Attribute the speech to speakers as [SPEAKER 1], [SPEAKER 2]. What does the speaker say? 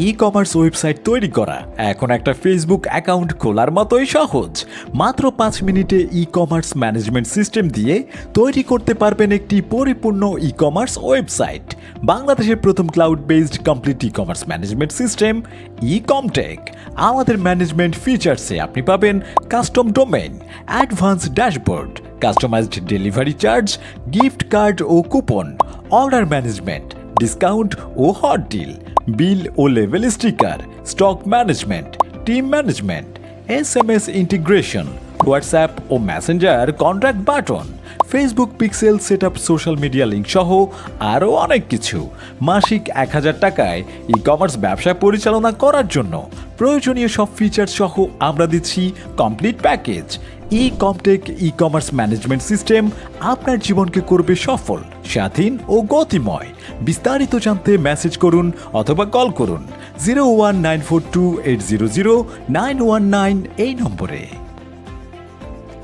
[SPEAKER 1] E commerce website তৈরি করা এখন একটা ফেসবুক অ্যাকাউন্ট খোলার মতোই সহজ। মাত্র 5 মিনিটে ই কমার্স ম্যানেজমেন্ট সিস্টেম দিয়ে তৈরি করতে পারবেন একটি পরিপূর্ণ ই কমার্স ওয়েবসাইট। বাংলাদেশের প্রথম cloud based complete e commerce management system EcomTech। আমাদের ম্যানেজমেন্ট ফিচার্সে আপনি পাবেন custom domain, advance dashboard, customized delivery charge, gift card ও কুপন, অর্ডার ম্যানেজমেন্ট, ডিসকাউন্ট ও হট ডিল, বিল ও লেভেল sticker, stock management, team management, SMS integration, WhatsApp ও Messenger contact button, Facebook pixel setup, social media link সহ আরও অনেক কিছু। মাসিক 1000 টাকায় ই কমার্স ব্যবসা পরিচালনা করার জন্য প্রয়োজনীয় সব ফিচার সহ আমরা দিচ্ছি কমপ্লিট প্যাকেজ। EcomTech ই কমার্স ম্যানেজমেন্ট সিস্টেম আপনার জীবনকে করবে সফল, স্বাধীন ও গতিময়। বিস্তারিত জানতে মেসেজ করুন অথবা কল করুন 01942800919 এই নম্বরে।